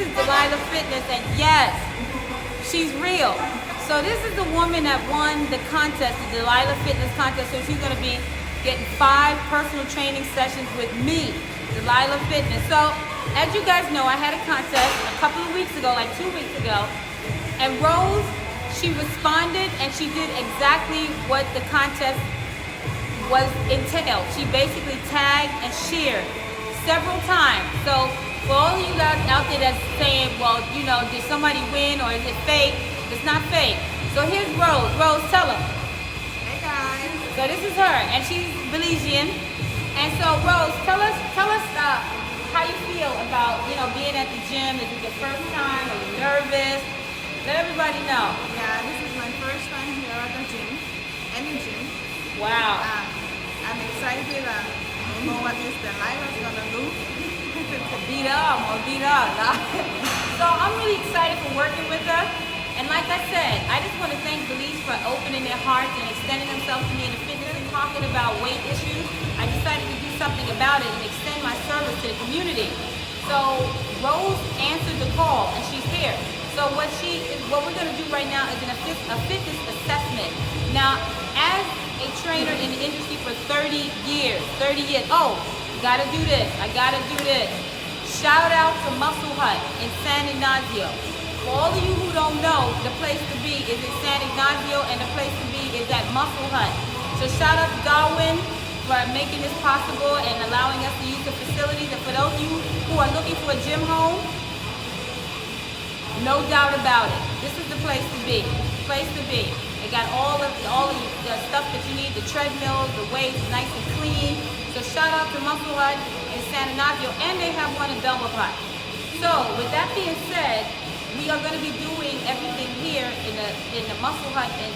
is Delilah Fitness, and yes, she's real. So this is the woman that won the contest, the Delilah Fitness contest. So she's going to be getting 5 personal training sessions with me, Delilah Fitness. So as you guys know, I had a contest a couple of weeks ago, like 2 weeks ago, and Rose, she responded and she did exactly what the contest was entailed. She basically tagged and shared several times. So for all of you guys out there that's saying, well, you know, did somebody win or is it fake? It's not fake. So here's Rose. Rose, tell them. Hey guys. So this is her, and she's Belizean. And so Rose, tell us how you feel about, you know, being at the gym. Is it your first time? Are you nervous? Let everybody know. Yeah, this is my first time here at the gym, any gym. Wow. I'm excited. I don't know what Miss Delilah's gonna do. Beat up or beat up. So I'm really excited for working with her. And like I said, I just want to thank Belize for opening their hearts and extending themselves to me in the fitness and talking about weight issues. I decided to do something about it and extend my service to the community. So Rose answered the call and she's here. So what we're going to do right now is a fitness assessment. Now, as a trainer in the industry for 30 years, oh, gotta do this, I gotta do this. Shout out to Muscle Hut in San Ignacio. For all of you who don't know, the place to be is in San Ignacio and the place to be is at Muscle Hut. So shout out to Darwin for making this possible and allowing us to use the facilities. And for those of you who are looking for a gym home, no doubt about it, this is the place to be. Place to be. It got all of the stuff that you need, the treadmills, the weights, nice and clean. So shout out to Muscle Hut in San Ignacio, and they have one in Belmont Park. So with that being said, we are going to be doing everything here in the Muscle Hut in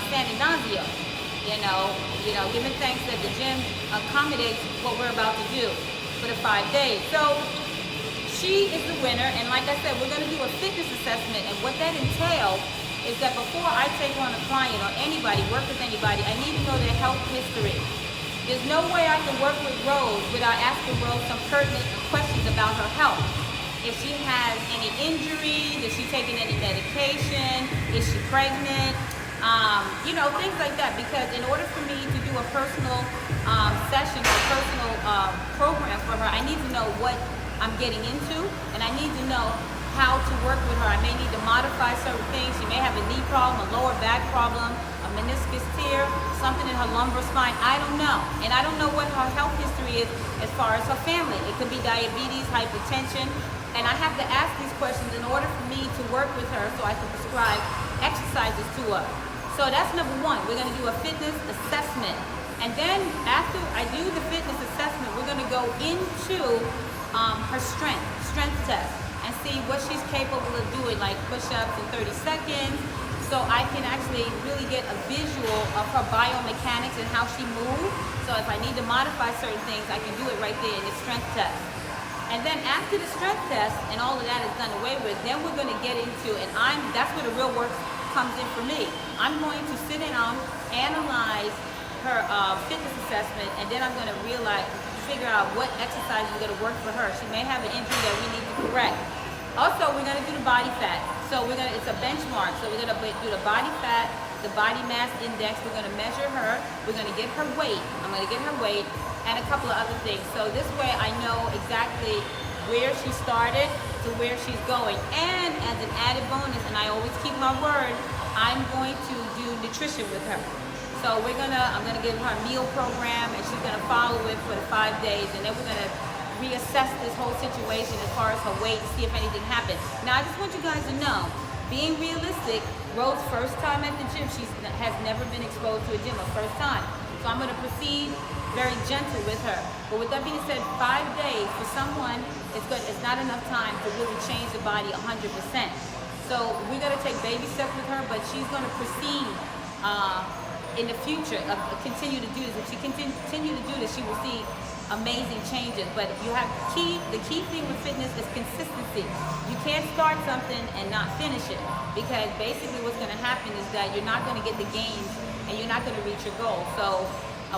San Ignacio. You know, giving thanks that the gym accommodates what we're about to do for the 5 days. So she is the winner, and like I said, we're going to do a fitness assessment, and what that entails is that before I take on a client or anybody, work with anybody, I need to know their health history. There's no way I can work with Rose without asking Rose some pertinent questions about her health. If she has any injuries, is she taking any medication, is she pregnant, you know, things like that. Because in order for me to do a personal session or personal program for her, I need to know what I'm getting into, and I need to know how to work with her. I may need to modify certain things. She may have a knee problem, a lower back problem, a meniscus tear, something in her lumbar spine. I don't know. And I don't know what her health history is as far as her family. It could be diabetes, hypertension, and I have to ask these questions in order for me to work with her so I can prescribe exercises to her. So that's number one. We're going to do a fitness assessment. And then after I do the fitness assessment, we're going to go into her strength test, and see what she's capable of doing, like push-ups in 30 seconds, so I can actually really get a visual of her biomechanics and how she moves. So if I need to modify certain things, I can do it right there in the strength test. And then after the strength test and all of that is done away with, then we're going to get into, and that's where the real work comes in for me. I'm going to sit down, analyze her fitness assessment, and then I'm going to figure out what exercise is going to work for her. She may have an injury that we need to correct. Also, we're going to do the body fat. So it's a benchmark. So we're going to do the body fat, the body mass index. We're going to measure her. We're going to get her weight. I'm going to get her weight and a couple of other things. So this way I know exactly where she started to where she's going. And as an added bonus, and I always keep my word, I'm going to do nutrition with her. So I'm gonna give her a meal program, and she's gonna follow it for the 5 days, and then we're gonna reassess this whole situation as far as her weight, see if anything happened. Now I just want you guys to know, being realistic, Rose's first time at the gym, she has never been exposed to a gym, her first time. So I'm gonna proceed very gentle with her. But with that being said, 5 days for someone, it's not enough time to really change the body 100%. So we're gonna take baby steps with her, but she's gonna proceed in the future, continue to do this. If she continue to do this, she will see amazing changes. But the key thing with fitness is consistency. You can't start something and not finish it, because basically what's going to happen is that you're not going to get the gains and you're not going to reach your goal. So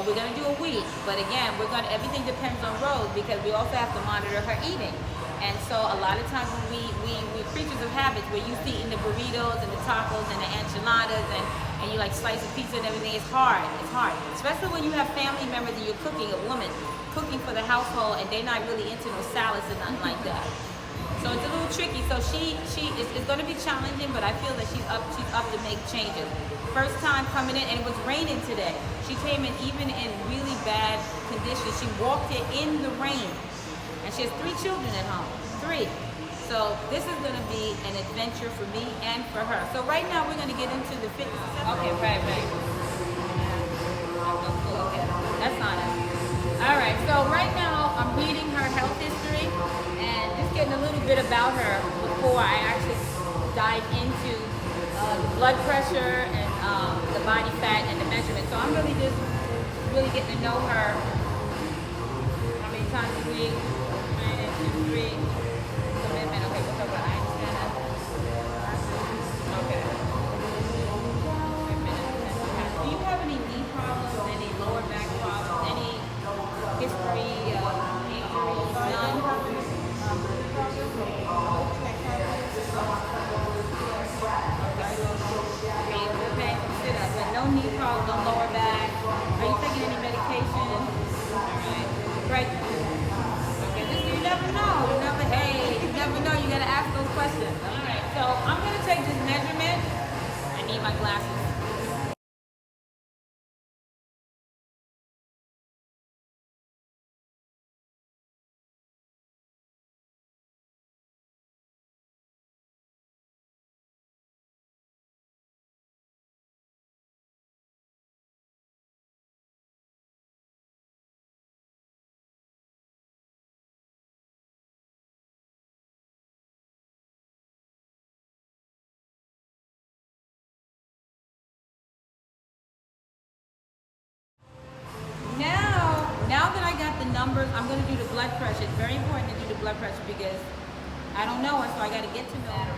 we're going to do a week, but again, everything depends on Rose, because we also have to monitor her eating. And so a lot of times when we're creatures of habits, we're used to eating the burritos and the tacos and the enchiladas and you like slice of pizza and everything. It's hard. It's hard. Especially when you have family members and you're cooking, a woman cooking for the household, and they're not really into no salads and nothing like that. So it's a little tricky. So it's going to be challenging, but I feel that she's up to make changes. First time coming in, and it was raining today. She came in even in really bad conditions. She walked in the rain, and she has 3 children at home. 3. So this is going to be an adventure for me and for her. So right now we're going to get into the fitness. Okay, right. Okay, that's not it. All right, so right now I'm reading her health history and just getting a little bit about her before I actually dive into the blood pressure and the body fat and the measurement. So I'm really getting to know her. How many times a week? 1, 2, 3. Commitment. Okay, what's up? I understand that. Okay. Do you have any knee problems? Any lower back problems? Any history, injuries, none? Okay, sit up, but no knee problems, no lower back. Are you taking any medication? Alright. Right. Okay, you never know. You never know. You gotta ask those questions. Alright, so I'm gonna take this measurement. I need my glasses. Now that I got the numbers, I'm going to do the blood pressure. It's very important to do the blood pressure because I don't know her, so I got to get to know her.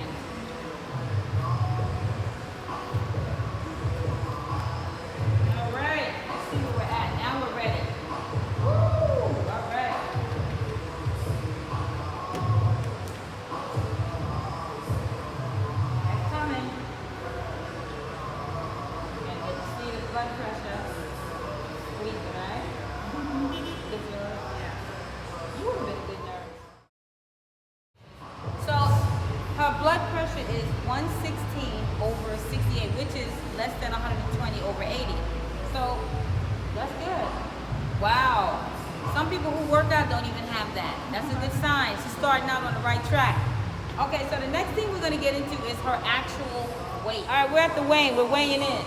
All right, let's see where we're at. Now we're ready. Woo! All right. That's coming. We're going to get to see the blood pressure. Squeeze it, right? You would have been a good nurse. So her blood pressure is 116 over 68, which is less than 120 over 80. So that's good. Wow. Some people who work out don't even have that. That's a good sign. She's starting out on the right track. Okay, so the next thing we're going to get into is her actual weight. All right, we're at the weighing. We're weighing in.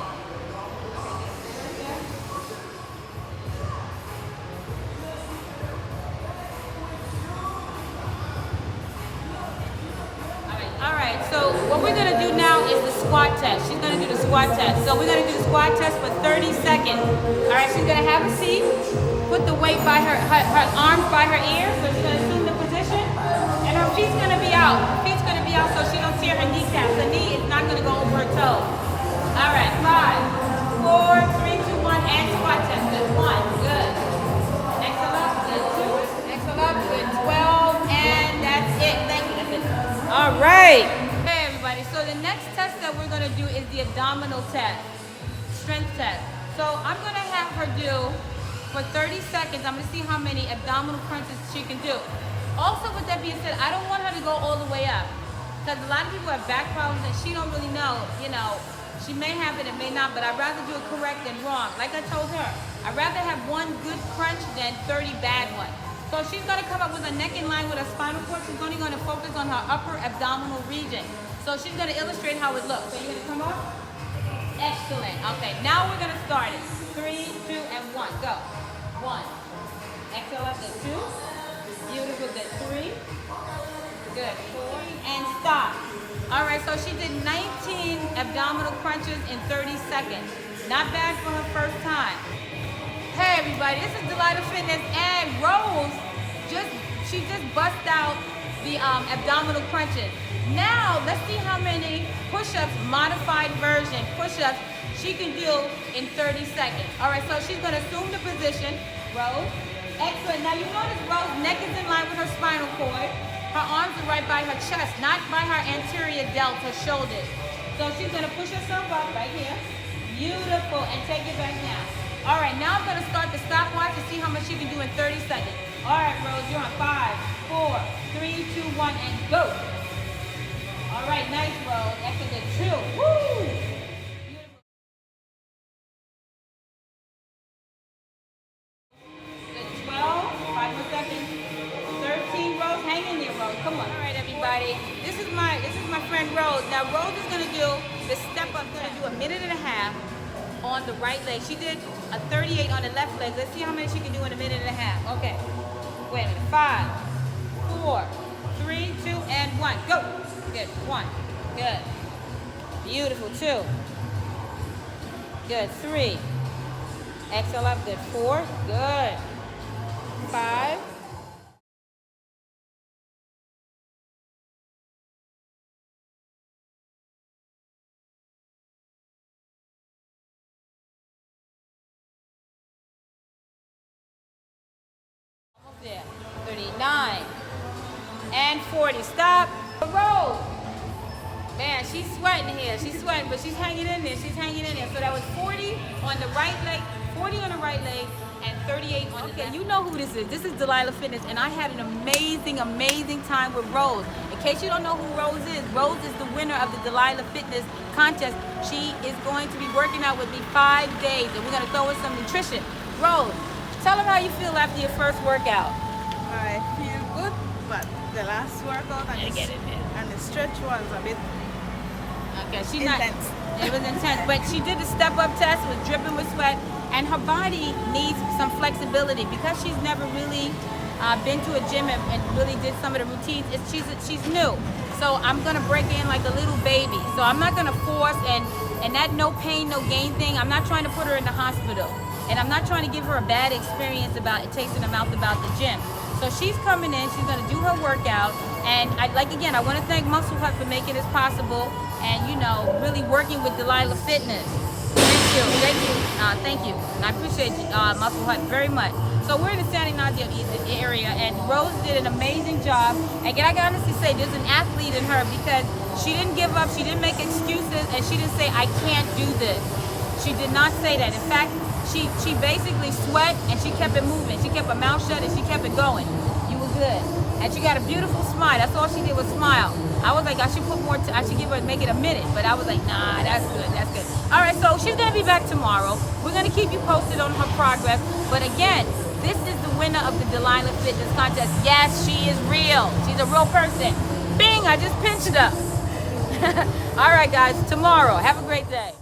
So what we're going to do now is the squat test. She's going to do the squat test. So we're going to do the squat test for 30 seconds. All right, she's going to have a seat, put the weight by her arms by her ears, so she's going to assume the position, and her feet's going to be out. Her feet's going to be out so she don't tear her kneecaps. Her knee is not going to go over her toe. All right, 5, 4, 3, 2, 1, and squat test. Good. 1, good. Exhale up, good. 2, exhale up, good. 12, and that's it. Thank you. That's it. All right. So the next test that we're going to do is the abdominal test, strength test. So I'm going to have her do, for 30 seconds, I'm going to see how many abdominal crunches she can do. Also, with that being said, I don't want her to go all the way up, because a lot of people have back problems and she don't really know, she may have it and may not, but I'd rather do it correct than wrong. Like I told her, I'd rather have 1 good crunch than 30 bad ones. So she's going to come up with a neck in line with her spinal cord. She's only going to focus on her upper abdominal region. So she's going to illustrate how it looks. So you're going to come up? Excellent. Okay, now we're going to start it. 3, 2, and 1. Go. 1. Exhale up to 2. Beautiful. Good. 3. Good. 4. And stop. All right, so she did 19 abdominal crunches in 30 seconds. Not bad for her first time. Hey, everybody. This is Delilah Fitness. And Rose, she just bust out the abdominal crunches. Now, let's see how many push-ups, modified version push-ups, she can do in 30 seconds. All right, so she's going to assume the position. Rose. Excellent. Now, you notice Rose's neck is in line with her spinal cord. Her arms are right by her chest, not by her anterior delt, her shoulders. So she's gonna push herself up right here. Beautiful, and take it back down. All right, now I'm gonna start the stopwatch to see how much you can do in 30 seconds. All right, Rose, you're on 5, 4, 3, 2, 1, and go. All right, nice, Rose. That's a good 2. Woo! Good 12, 5 more seconds. 13, Rose, hang in there, Rose. Come on. All right, everybody. This is my friend Rose. Now Rose is gonna do the step up. Gonna do a minute and a half on the right leg. She did a 38 on the left leg. Let's see how many she can do in a minute and a half. Okay. Wait a minute. 5, 4, 3, 2, and 1. Go. Good. 1. Good. Beautiful. 2. Good. 3. Exhale up. Good. 4. Good. 5. There. 39 and 40. Stop. Rose. Man, she's sweating here. She's sweating, but she's hanging in there. She's hanging in there. So that was 40 on the right leg, 40 on the right leg, and 38 on the left. Okay, you know who this is. This is Delilah Fitness, and I had an amazing, amazing time with Rose. In case you don't know who Rose is the winner of the Delilah Fitness contest. She is going to be working out with me 5 days, and we're going to throw in some nutrition. Rose, tell them how you feel after your first workout. I feel good, but the last workout and the stretch was a bit intense. It was intense, but she did the step-up test, was dripping with sweat, and her body needs some flexibility because she's never really been to a gym and really did some of the routines. She's new, so I'm gonna break in like a little baby. So I'm not gonna force and that no pain, no gain thing. I'm not trying to put her in the hospital. And I'm not trying to give her a bad experience about it, tasting her mouth about the gym. So she's coming in, she's gonna do her workout, and I wanna thank Muscle Hut for making this possible and, really working with Delilah Fitness. Thank you. And I appreciate Muscle Hut very much. So we're in the San Ignacio area, and Rose did an amazing job. And I can honestly say there's an athlete in her because she didn't give up, she didn't make excuses, and she didn't say, I can't do this. She did not say that. In fact, she basically sweat and she kept it moving. She kept her mouth shut and she kept it going. You were good. And she got a beautiful smile. That's all she did was smile. I was like, I should put more, I should make it a minute. But I was like, nah, that's good, that's good. All right, so she's gonna be back tomorrow. We're gonna keep you posted on her progress. But again, this is the winner of the Delilah Fitness contest. Yes, she is real. She's a real person. Bing, I just pinched her. All right, guys, tomorrow. Have a great day.